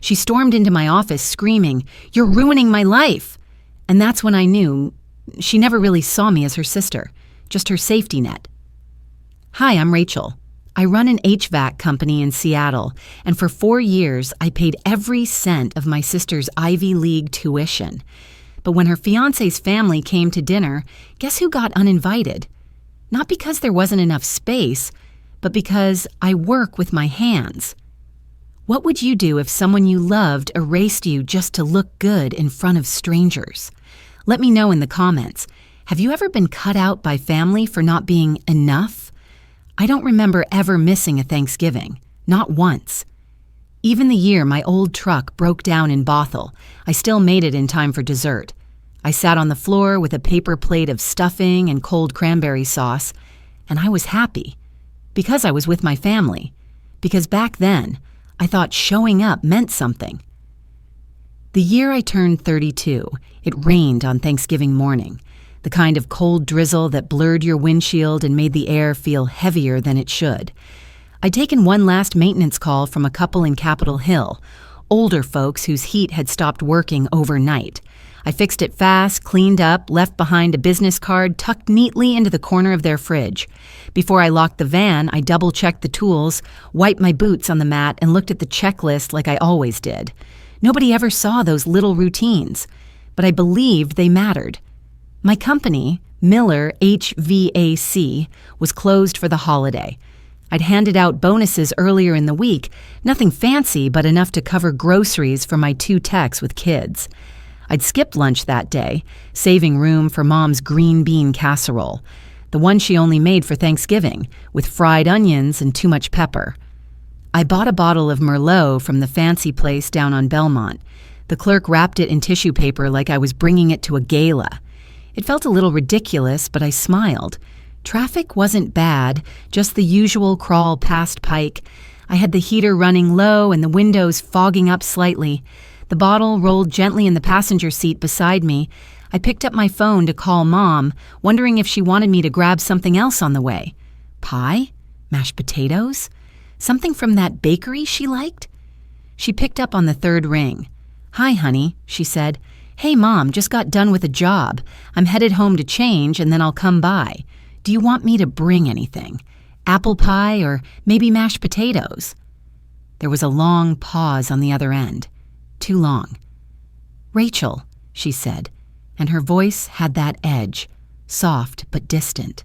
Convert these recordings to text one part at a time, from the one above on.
She stormed into my office screaming, "You're ruining my life!" And that's when I knew she never really saw me as her sister, just her safety net. Hi, I'm Rachel. I run an HVAC company in Seattle, and for 4 years I paid every cent of my sister's Ivy League tuition. But when her fiancé's family came to dinner, guess who got uninvited? Not because there wasn't enough space, but because I work with my hands. What would you do if someone you loved erased you just to look good in front of strangers? Let me know in the comments. Have you ever been cut out by family for not being enough? I don't remember ever missing a Thanksgiving, not once. Even the year my old truck broke down in Bothell, I still made it in time for dessert. I sat on the floor with a paper plate of stuffing and cold cranberry sauce, and I was happy. Because I was with my family. Because back then, I thought showing up meant something. The year I turned 32, it rained on Thanksgiving morning, the kind of cold drizzle that blurred your windshield and made the air feel heavier than it should. I'd taken one last maintenance call from a couple in Capitol Hill, older folks whose heat had stopped working overnight. I fixed it fast, cleaned up, left behind a business card tucked neatly into the corner of their fridge. Before I locked the van, I double-checked the tools, wiped my boots on the mat, and looked at the checklist like I always did. Nobody ever saw those little routines, but I believed they mattered. My company, Miller HVAC, was closed for the holiday. I'd handed out bonuses earlier in the week, nothing fancy but enough to cover groceries for my 2 techs with kids. I'd skipped lunch that day, saving room for Mom's green bean casserole, the one she only made for Thanksgiving, with fried onions and too much pepper. I bought a bottle of Merlot from the fancy place down on Belmont. The clerk wrapped it in tissue paper like I was bringing it to a gala. It felt a little ridiculous, but I smiled. Traffic wasn't bad, just the usual crawl past Pike. I had the heater running low and the windows fogging up slightly. The bottle rolled gently in the passenger seat beside me. I picked up my phone to call Mom, wondering if she wanted me to grab something else on the way. Pie? Mashed potatoes? Something from that bakery she liked? She picked up on the 3rd ring. "Hi, honey," she said. "Hey, Mom, just got done with a job. I'm headed home to change and then I'll come by. Do you want me to bring anything? Apple pie or maybe mashed potatoes?" There was a long pause on the other end. Too long. "Rachel," she said, and her voice had that edge, soft but distant.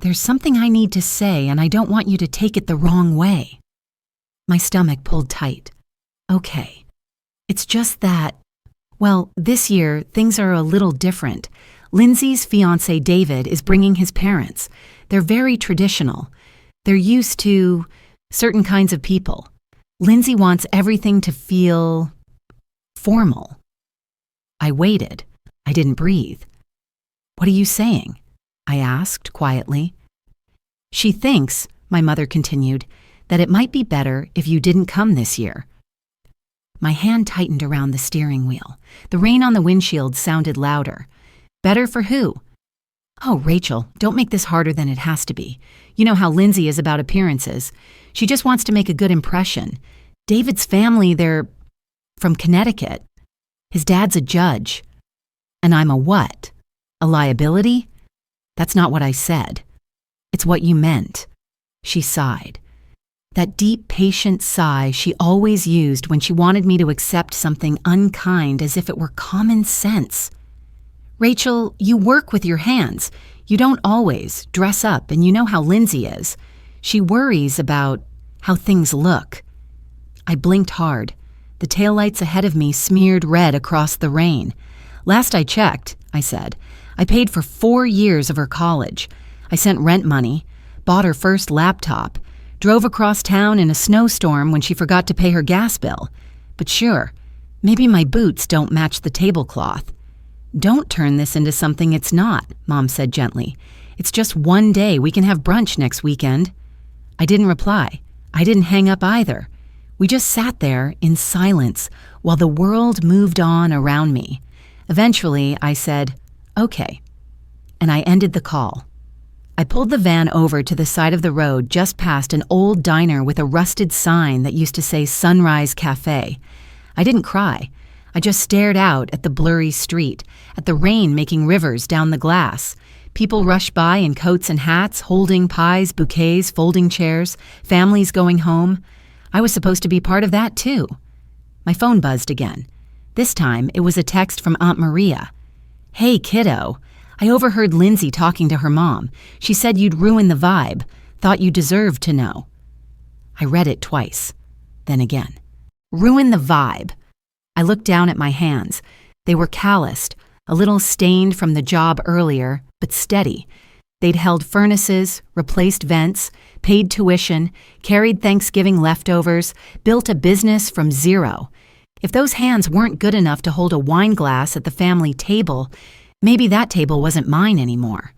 "There's something I need to say, and I don't want you to take it the wrong way." My stomach pulled tight. "Okay. It's just that, well, this year things are a little different. Lindsay's fiancé David is bringing his parents. They're very traditional. They're used to certain kinds of people. Lindsay wants everything to feel formal." I waited. I didn't breathe. "What are you saying?" I asked quietly. "She thinks," my mother continued, "that it might be better if you didn't come this year." My hand tightened around the steering wheel. The rain on the windshield sounded louder. "Better for who?" "Oh, Rachel, don't make this harder than it has to be. You know how Lindsay is about appearances. She just wants to make a good impression. David's family, they're from Connecticut. His dad's a judge. And I'm a what? A liability? That's not what I said. It's what you meant." She sighed. That deep, patient sigh she always used when she wanted me to accept something unkind as if it were common sense. "Rachel, you work with your hands. You don't always dress up, and you know how Lindsay is. She worries about how things look." I blinked hard. The taillights ahead of me smeared red across the rain. "Last I checked," I said, "I paid for 4 years of her college. I sent rent money, bought her first laptop, drove across town in a snowstorm when she forgot to pay her gas bill. But sure, maybe my boots don't match the tablecloth." "Don't turn this into something it's not," Mom said gently. "It's just one day. We can have brunch next weekend." I didn't reply. I didn't hang up either. We just sat there in silence while the world moved on around me. Eventually, I said, "Okay," and I ended the call. I pulled the van over to the side of the road just past an old diner with a rusted sign that used to say Sunrise Cafe. I didn't cry. I just stared out at the blurry street, at the rain making rivers down the glass. People rushed by in coats and hats, holding pies, bouquets, folding chairs, families going home. I was supposed to be part of that too. My phone buzzed again. This time, it was a text from Aunt Maria. "Hey, kiddo. I overheard Lindsay talking to her mom. She said you'd ruin the vibe. Thought you deserved to know." I read it twice. Then again. Ruin the vibe. I looked down at my hands. They were calloused, a little stained from the job earlier, but steady. They'd held furnaces, replaced vents, paid tuition, carried Thanksgiving leftovers, built a business from zero. If those hands weren't good enough to hold a wine glass at the family table, maybe that table wasn't mine anymore.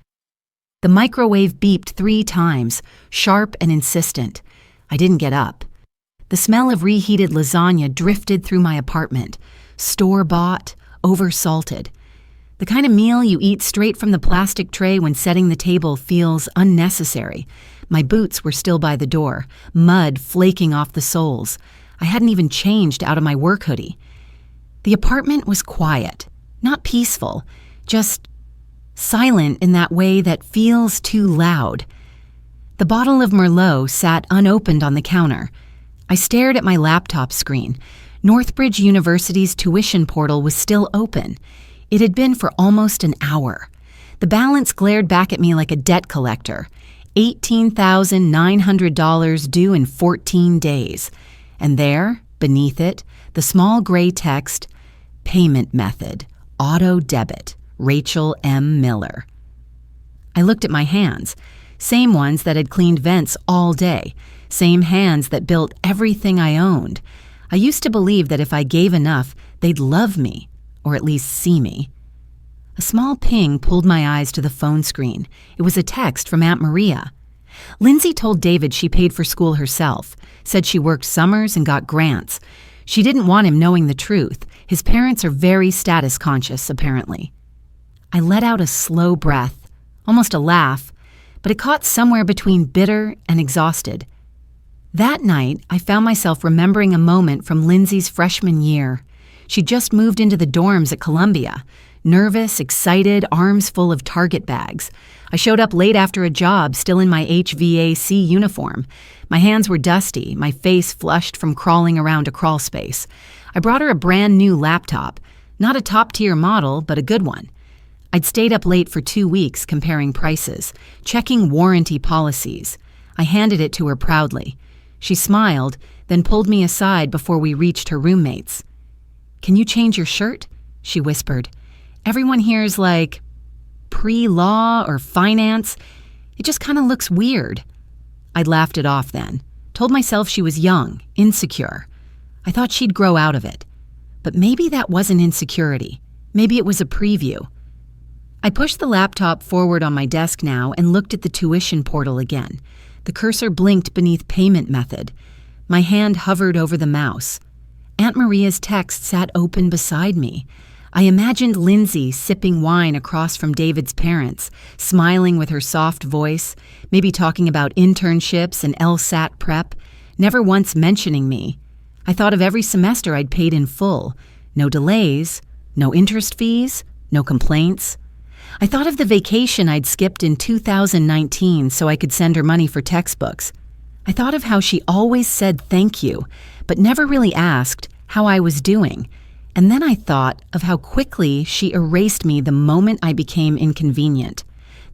The microwave beeped 3 times, sharp and insistent. I didn't get up. The smell of reheated lasagna drifted through my apartment, store-bought, over-salted. The kind of meal you eat straight from the plastic tray when setting the table feels unnecessary. My boots were still by the door, mud flaking off the soles. I hadn't even changed out of my work hoodie. The apartment was quiet, not peaceful, just silent in that way that feels too loud. The bottle of Merlot sat unopened on the counter. I stared at my laptop screen. Northbridge University's tuition portal was still open. It had been for almost an hour. The balance glared back at me like a debt collector. $18,900 due in 14 days. And there, beneath it, the small gray text, "Payment method, auto debit, Rachel M. Miller." I looked at my hands, same ones that had cleaned vents all day, same hands that built everything I owned. I used to believe that if I gave enough, they'd love me, or at least see me. A small ping pulled my eyes to the phone screen. It was a text from Aunt Maria. Lindsay told David she paid for school herself, said she worked summers and got grants. She didn't want him knowing the truth. His parents are very status conscious, apparently. I let out a slow breath, almost a laugh, but it caught somewhere between bitter and exhausted. That night, I found myself remembering a moment from Lindsay's freshman year. She'd just moved into the dorms at Columbia. Nervous, excited, arms full of Target bags. I showed up late after a job, still in my HVAC uniform. My hands were dusty, my face flushed from crawling around a crawl space. I brought her a brand new laptop. Not a top-tier model, but a good one. I'd stayed up late for 2 weeks comparing prices, checking warranty policies. I handed it to her proudly. She smiled, then pulled me aside before we reached her roommates. "Can you change your shirt?" she whispered. "Everyone here is like pre-law or finance. It just kind of looks weird." I'd laughed it off then, told myself she was young, insecure. I thought she'd grow out of it. But maybe that wasn't insecurity. Maybe it was a preview. I pushed the laptop forward on my desk now and looked at the tuition portal again. The cursor blinked beneath payment method. My hand hovered over the mouse. Aunt Maria's text sat open beside me. I imagined Lindsay sipping wine across from David's parents, smiling with her soft voice, maybe talking about internships and LSAT prep, never once mentioning me. I thought of every semester I'd paid in full. No delays, no interest fees, no complaints. I thought of the vacation I'd skipped in 2019 so I could send her money for textbooks. I thought of how she always said thank you, but never really asked how I was doing. And then I thought of how quickly she erased me the moment I became inconvenient.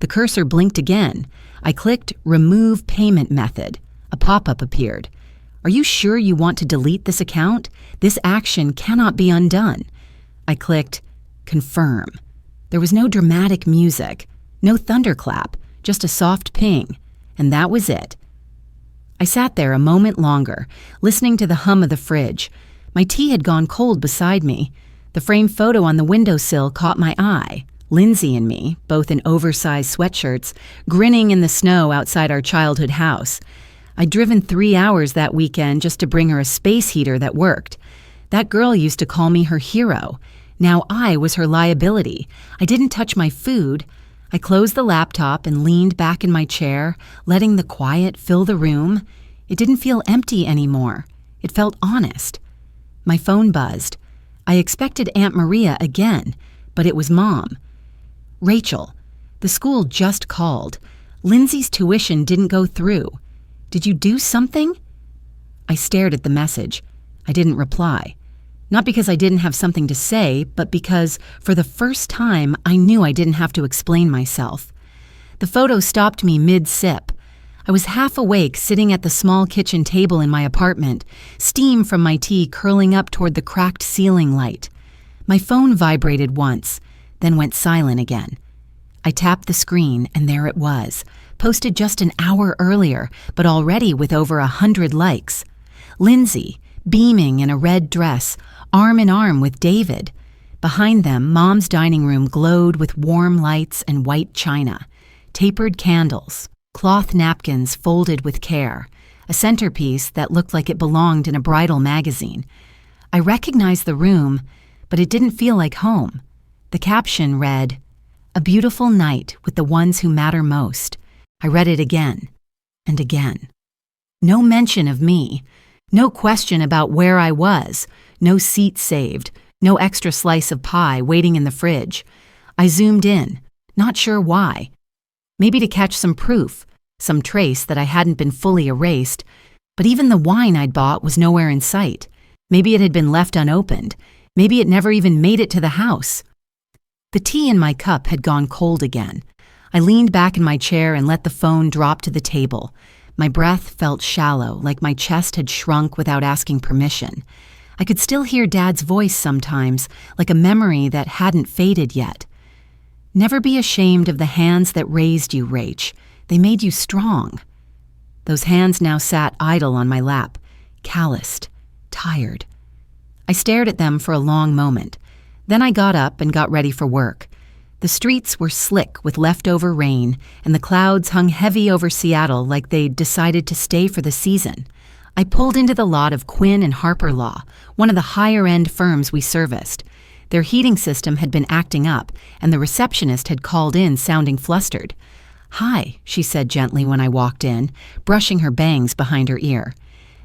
The cursor blinked again. I clicked Remove Payment Method. A pop-up appeared. "Are you sure you want to delete this account? This action cannot be undone." I clicked Confirm. There was no dramatic music, no thunderclap, just a soft ping, and that was it. I sat there a moment longer, listening to the hum of the fridge. My tea had gone cold beside me. The framed photo on the windowsill caught my eye. Lindsay and me, both in oversized sweatshirts, grinning in the snow outside our childhood house. I'd driven 3 hours that weekend just to bring her a space heater that worked. That girl used to call me her hero. Now I was her liability. I didn't touch my food. I closed the laptop and leaned back in my chair, letting the quiet fill the room. It didn't feel empty anymore. It felt honest. My phone buzzed. I expected Aunt Maria again, but it was Mom. "Rachel, the school just called. Lindsay's tuition didn't go through. Did you do something?" I stared at the message. I didn't reply. Not because I didn't have something to say, but because, for the first time, I knew I didn't have to explain myself. The photo stopped me mid-sip. I was half awake, sitting at the small kitchen table in my apartment, steam from my tea curling up toward the cracked ceiling light. My phone vibrated once, then went silent again. I tapped the screen, and there it was, posted just an hour earlier, but already with over 100 likes. Lindsay, beaming in a red dress, arm in arm with David. Behind them, Mom's dining room glowed with warm lights and white china, tapered candles, cloth napkins folded with care, a centerpiece that looked like it belonged in a bridal magazine. I recognized the room, but it didn't feel like home. The caption read, "A beautiful night with the ones who matter most." I read it again and again. No mention of me. No question about where I was, no seat saved, no extra slice of pie waiting in the fridge. I zoomed in, not sure why. Maybe to catch some proof, some trace that I hadn't been fully erased, but even the wine I'd bought was nowhere in sight. Maybe it had been left unopened. Maybe it never even made it to the house. The tea in my cup had gone cold again. I leaned back in my chair and let the phone drop to the table. My breath felt shallow, like my chest had shrunk without asking permission. I could still hear Dad's voice sometimes, like a memory that hadn't faded yet. "Never be ashamed of the hands that raised you, Rach. They made you strong." Those hands now sat idle on my lap, calloused, tired. I stared at them for a long moment. Then I got up and got ready for work. The streets were slick with leftover rain, and the clouds hung heavy over Seattle like they'd decided to stay for the season. I pulled into the lot of Quinn and Harper Law, one of the higher-end firms we serviced. Their heating system had been acting up, and the receptionist had called in sounding flustered. "Hi," she said gently when I walked in, brushing her bangs behind her ear.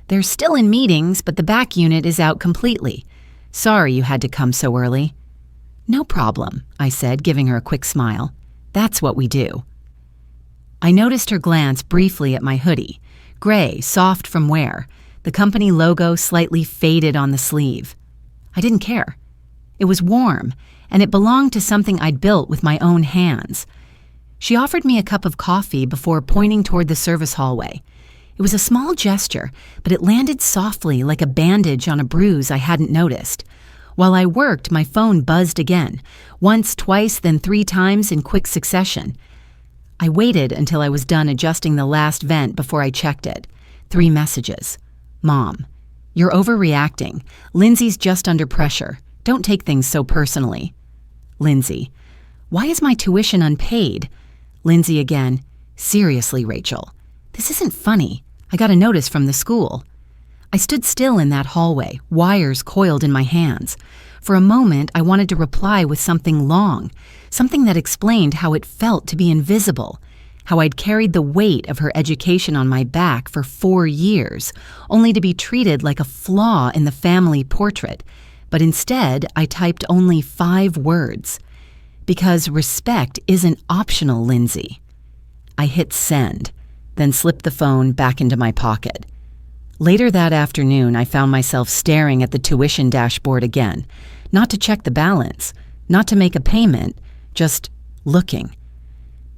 "They're still in meetings, but the back unit is out completely. Sorry you had to come so early." "No problem," I said, giving her a quick smile. "That's what we do." I noticed her glance briefly at my hoodie, gray, soft from wear, the company logo slightly faded on the sleeve. I didn't care. It was warm, and it belonged to something I'd built with my own hands. She offered me a cup of coffee before pointing toward the service hallway. It was a small gesture, but it landed softly like a bandage on a bruise I hadn't noticed. While I worked, my phone buzzed again, once, twice, then 3 times in quick succession. I waited until I was done adjusting the last vent before I checked it. 3 messages. "Mom, you're overreacting. Lindsay's just under pressure. Don't take things so personally." Lindsay, "Why is my tuition unpaid?" Lindsay again, "Seriously, Rachel, this isn't funny. I got a notice from the school." I stood still in that hallway, wires coiled in my hands. For a moment, I wanted to reply with something long, something that explained how it felt to be invisible, how I'd carried the weight of her education on my back for 4 years, only to be treated like a flaw in the family portrait. But instead, I typed only 5 words. "Because respect isn't optional, Lindsay." I hit send, then slipped the phone back into my pocket. Later that afternoon, I found myself staring at the tuition dashboard again, not to check the balance, not to make a payment, just looking.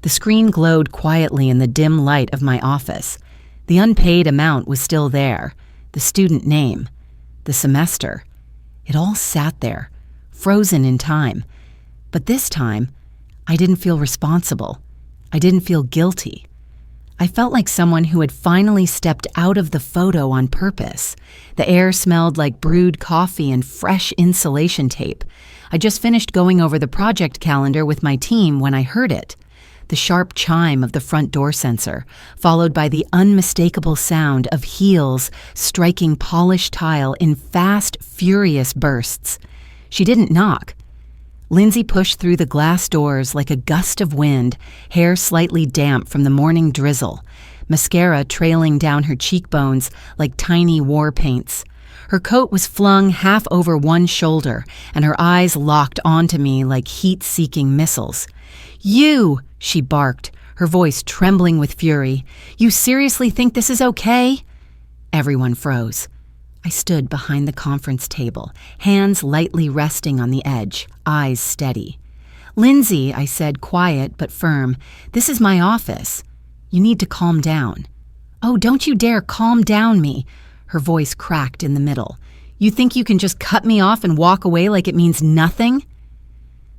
The screen glowed quietly in the dim light of my office. The unpaid amount was still there, the student name, the semester. It all sat there, frozen in time. But this time, I didn't feel responsible. I didn't feel guilty. I felt like someone who had finally stepped out of the photo on purpose. The air smelled like brewed coffee and fresh insulation tape. I just finished going over the project calendar with my team when I heard it. The sharp chime of the front door sensor, followed by the unmistakable sound of heels striking polished tile in fast, furious bursts. She didn't knock. Lindsay pushed through the glass doors like a gust of wind, hair slightly damp from the morning drizzle, mascara trailing down her cheekbones like tiny war paints. Her coat was flung half over one shoulder, and her eyes locked onto me like heat-seeking missiles. "You!" she barked, her voice trembling with fury. "You seriously think this is okay?" Everyone froze. I stood behind the conference table, hands lightly resting on the edge, eyes steady. "Lindsay," I said, quiet but firm, "this is my office. You need to calm down." "Oh, don't you dare calm down me." Her voice cracked in the middle. "You think you can just cut me off and walk away like it means nothing?"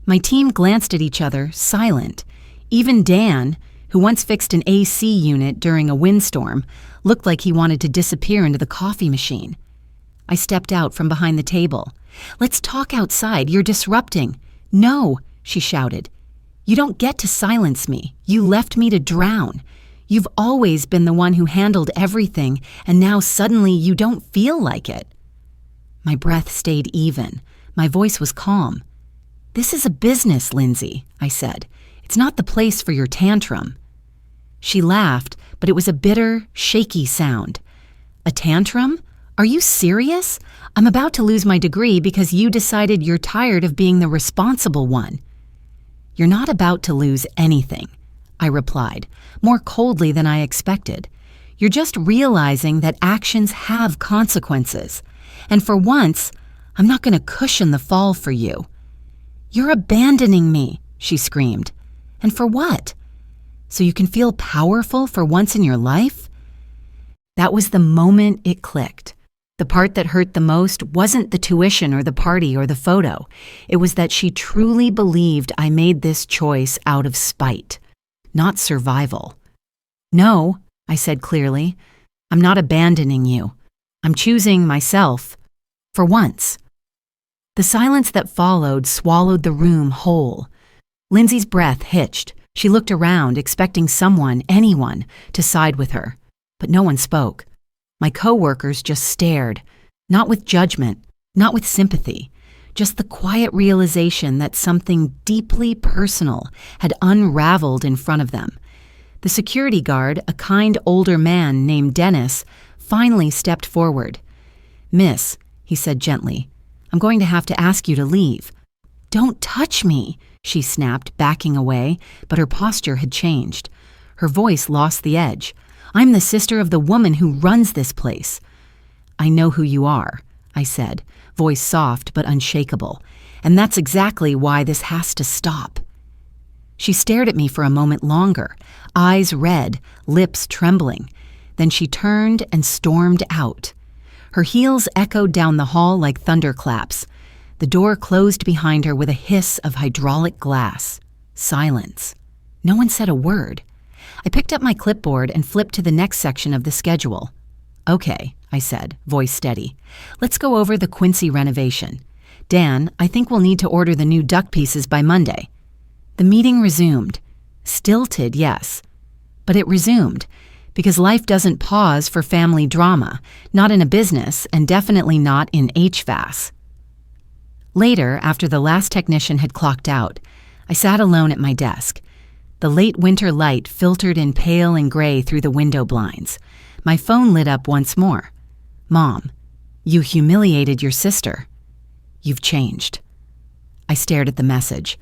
My team glanced at each other, silent. Even Dan, who once fixed an AC unit during a windstorm, looked like he wanted to disappear into the coffee machine. I stepped out from behind the table. "Let's talk outside. You're disrupting." "No," she shouted. "You don't get to silence me. You left me to drown. You've always been the one who handled everything, and now suddenly you don't feel like it." My breath stayed even. My voice was calm. "This is a business, Lindsay," I said. "It's not the place for your tantrum." She laughed, but it was a bitter, shaky sound. "A tantrum? Are you serious? I'm about to lose my degree because you decided you're tired of being the responsible one." "You're not about to lose anything," I replied, more coldly than I expected. "You're just realizing that actions have consequences. And for once, I'm not going to cushion the fall for you." "You're abandoning me," she screamed. "And for what? So you can feel powerful for once in your life?" That was the moment it clicked. The part that hurt the most wasn't the tuition or the party or the photo. It was that she truly believed I made this choice out of spite, not survival. "No," I said clearly, "I'm not abandoning you. I'm choosing myself. For once." The silence that followed swallowed the room whole. Lindsay's breath hitched. She looked around, expecting someone, anyone, to side with her. But no one spoke. My coworkers just stared, not with judgment, not with sympathy, just the quiet realization that something deeply personal had unraveled in front of them. The security guard, a kind older man named Dennis, finally stepped forward. "Miss," he said gently, "I'm going to have to ask you to leave." "Don't touch me," she snapped, backing away, but her posture had changed. Her voice lost the edge. "I'm the sister of the woman who runs this place." "I know who you are," I said, voice soft but unshakable, "and that's exactly why this has to stop." She stared at me for a moment longer, eyes red, lips trembling. Then she turned and stormed out. Her heels echoed down the hall like thunderclaps. The door closed behind her with a hiss of hydraulic glass. Silence. No one said a word. I picked up my clipboard and flipped to the next section of the schedule. "Okay," I said, voice steady. "Let's go over the Quincy renovation. Dan, I think we'll need to order the new duck pieces by Monday." The meeting resumed. Stilted, yes. But it resumed, because life doesn't pause for family drama, not in a business and definitely not in HVAS. Later, after the last technician had clocked out, I sat alone at my desk. The late winter light filtered in pale and gray through the window blinds. My phone lit up once more. "Mom, you humiliated your sister. You've changed." I stared at the message.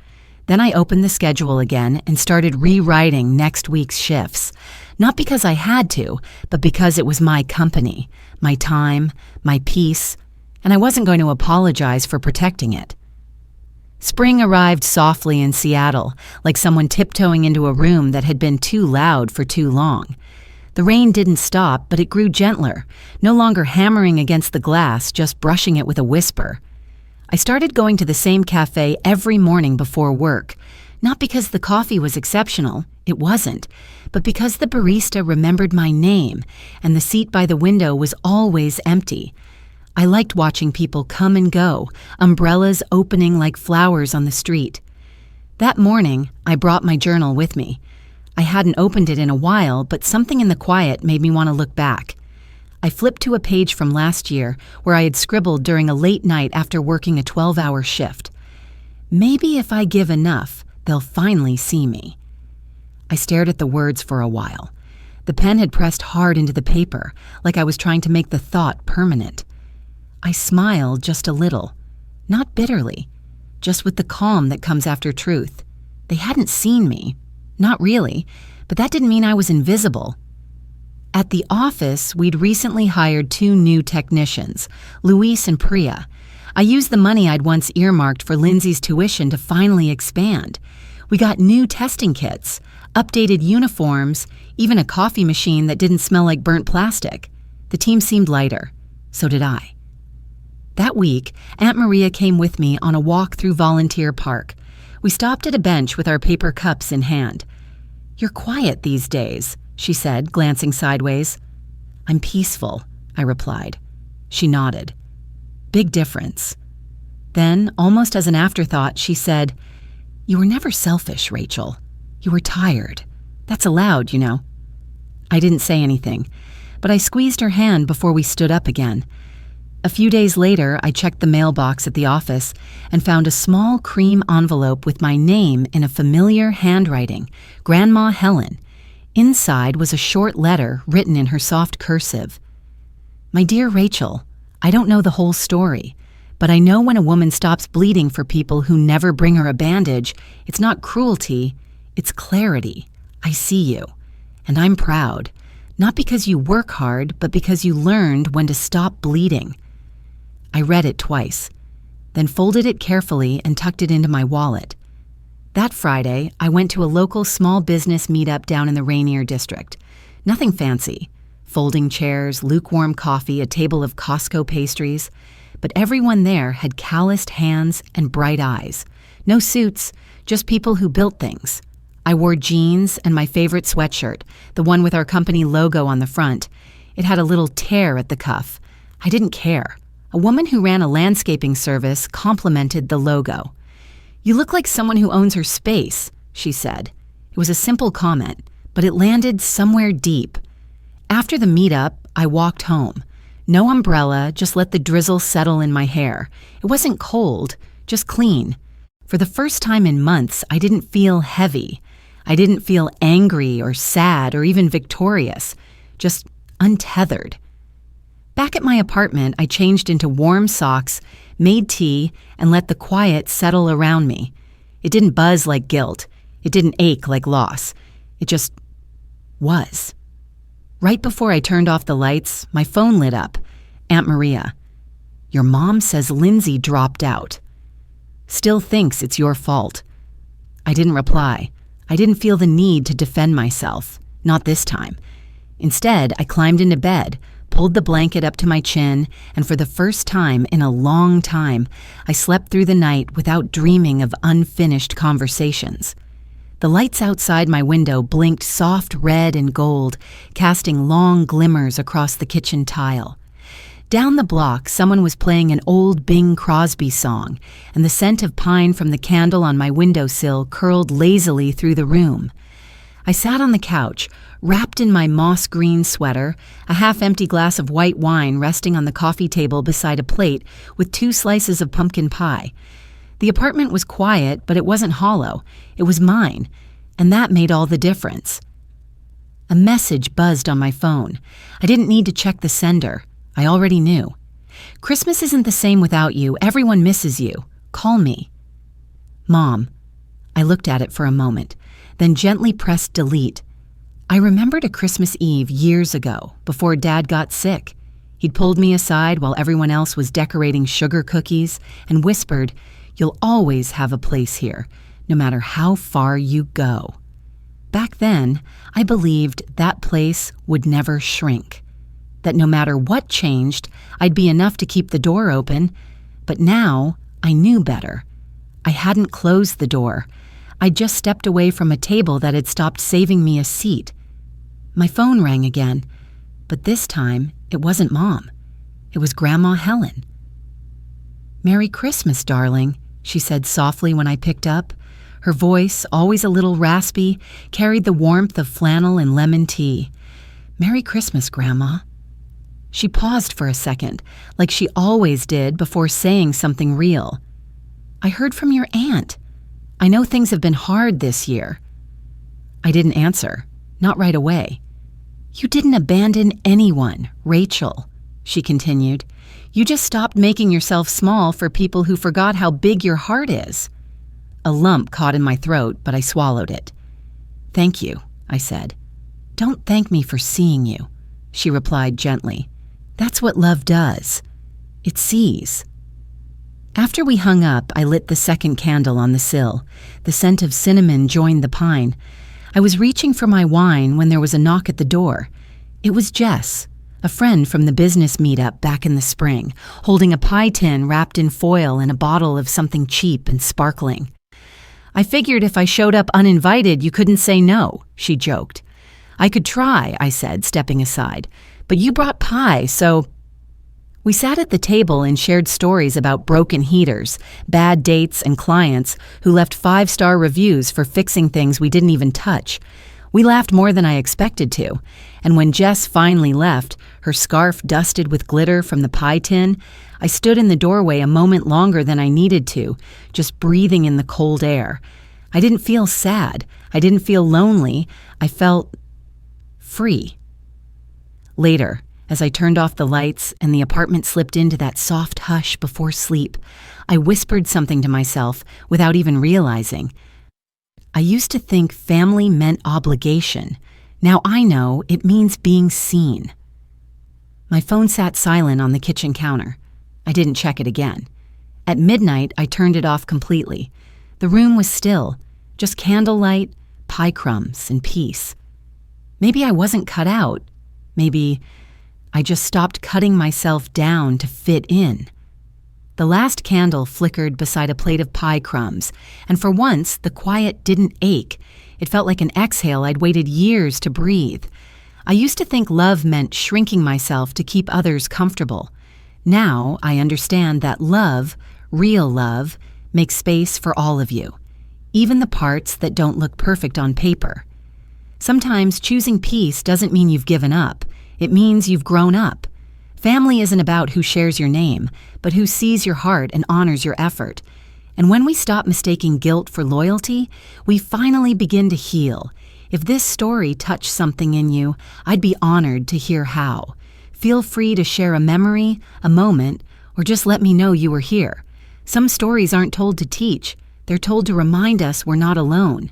Then I opened the schedule again and started rewriting next week's shifts. Not because I had to, but because it was my company, my time, my peace, and I wasn't going to apologize for protecting it. Spring arrived softly in Seattle, like someone tiptoeing into a room that had been too loud for too long. The rain didn't stop, but it grew gentler, no longer hammering against the glass, just brushing it with a whisper. I started going to the same cafe every morning before work, not because the coffee was exceptional, it wasn't, but because the barista remembered my name and the seat by the window was always empty. I liked watching people come and go, umbrellas opening like flowers on the street. That morning, I brought my journal with me. I hadn't opened it in a while, but something in the quiet made me want to look back. I flipped to a page from last year where I had scribbled during a late night after working a 12-hour shift. Maybe if I give enough, they'll finally see me. I stared at the words for a while. The pen had pressed hard into the paper, like I was trying to make the thought permanent. I smiled just a little, not bitterly, just with the calm that comes after truth. They hadn't seen me. Not really, but that didn't mean I was invisible. At the office, we'd recently hired 2 new technicians, Luis and Priya. I used the money I'd once earmarked for Lindsay's tuition to finally expand. We got new testing kits, updated uniforms, even a coffee machine that didn't smell like burnt plastic. The team seemed lighter. So did I. That week, Aunt Maria came with me on a walk through Volunteer Park. We stopped at a bench with our paper cups in hand. "You're quiet these days," she said, glancing sideways. "I'm peaceful," I replied. She nodded. "Big difference." Then, almost as an afterthought, she said, "You were never selfish, Rachel. You were tired. That's allowed, you know." I didn't say anything, but I squeezed her hand before we stood up again. A few days later, I checked the mailbox at the office and found a small cream envelope with my name in a familiar handwriting, Grandma Helen. Inside was a short letter written in her soft cursive. "My dear Rachel, I don't know the whole story, but I know when a woman stops bleeding for people who never bring her a bandage, it's not cruelty, it's clarity. I see you. And I'm proud, not because you work hard, but because you learned when to stop bleeding." I read it twice, then folded it carefully and tucked it into my wallet. That Friday, I went to a local small business meetup down in the Rainier district. Nothing fancy. Folding chairs, lukewarm coffee, a table of Costco pastries. But everyone there had calloused hands and bright eyes. No suits, just people who built things. I wore jeans and my favorite sweatshirt, the one with our company logo on the front. It had a little tear at the cuff. I didn't care. A woman who ran a landscaping service complimented the logo. "You look like someone who owns her space," she said. It was a simple comment, but it landed somewhere deep. After the meetup, I walked home. No umbrella, just let the drizzle settle in my hair. It wasn't cold, just clean. For the first time in months, I didn't feel heavy. I didn't feel angry or sad or even victorious, just untethered. Back at my apartment, I changed into warm socks, made tea, and let the quiet settle around me. It didn't buzz like guilt. It didn't ache like loss. It just was. Right before I turned off the lights, my phone lit up. Aunt Maria. "Your mom says Lindsay dropped out. Still thinks it's your fault." I didn't reply. I didn't feel the need to defend myself. Not this time. Instead, I climbed into bed, pulled the blanket up to my chin, and for the first time in a long time, I slept through the night without dreaming of unfinished conversations. The lights outside my window blinked soft red and gold, casting long glimmers across the kitchen tile. Down the block, someone was playing an old Bing Crosby song, and the scent of pine from the candle on my windowsill curled lazily through the room. I sat on the couch, wrapped in my moss-green sweater, a half-empty glass of white wine resting on the coffee table beside a plate with 2 slices of pumpkin pie. The apartment was quiet, but it wasn't hollow. It was mine, and that made all the difference. A message buzzed on my phone. I didn't need to check the sender. I already knew. "Christmas isn't the same without you. Everyone misses you. Call me." "Mom." I looked at it for a moment, then gently pressed delete. I remembered a Christmas Eve years ago, before Dad got sick. He'd pulled me aside while everyone else was decorating sugar cookies and whispered, "You'll always have a place here, no matter how far you go." Back then, I believed that place would never shrink, that no matter what changed, I'd be enough to keep the door open. But now, I knew better. I hadn't closed the door. I'd just stepped away from a table that had stopped saving me a seat. My phone rang again, but this time it wasn't Mom. It was Grandma Helen. "Merry Christmas, darling," she said softly when I picked up. Her voice, always a little raspy, carried the warmth of flannel and lemon tea. "Merry Christmas, Grandma." She paused for a second, like she always did before saying something real. I heard from your aunt. I know things have been hard this year. I didn't answer, not right away. You didn't abandon anyone, Rachel, she continued. You just stopped making yourself small for people who forgot how big your heart is. A lump caught in my throat, but I swallowed it. Thank you, I said. Don't thank me for seeing you, she replied gently. That's what love does. It sees. After we hung up, I lit the second candle on the sill. The scent of cinnamon joined the pine. I was reaching for my wine when there was a knock at the door. It was Jess, a friend from the business meetup back in the spring, holding a pie tin wrapped in foil and a bottle of something cheap and sparkling. I figured if I showed up uninvited, you couldn't say no, she joked. I could try, I said, stepping aside, but you brought pie, so... We sat at the table and shared stories about broken heaters, bad dates, and clients who left 5-star reviews for fixing things we didn't even touch. We laughed more than I expected to, and when Jess finally left, her scarf dusted with glitter from the pie tin, I stood in the doorway a moment longer than I needed to, just breathing in the cold air. I didn't feel sad. I didn't feel lonely. I felt free. Later, as I turned off the lights and the apartment slipped into that soft hush before sleep, I whispered something to myself without even realizing. I used to think family meant obligation. Now I know it means being seen. My phone sat silent on the kitchen counter. I didn't check it again. At midnight, I turned it off completely. The room was still, just candlelight, pie crumbs, and peace. Maybe I wasn't cut out. Maybe I just stopped cutting myself down to fit in. The last candle flickered beside a plate of pie crumbs, and for once, the quiet didn't ache. It felt like an exhale I'd waited years to breathe. I used to think love meant shrinking myself to keep others comfortable. Now I understand that love, real love, makes space for all of you, even the parts that don't look perfect on paper. Sometimes choosing peace doesn't mean you've given up. It means you've grown up. Family isn't about who shares your name, but who sees your heart and honors your effort. And when we stop mistaking guilt for loyalty, we finally begin to heal. If this story touched something in you, I'd be honored to hear how. Feel free to share a memory, a moment, or just let me know you were here. Some stories aren't told to teach. They're told to remind us we're not alone.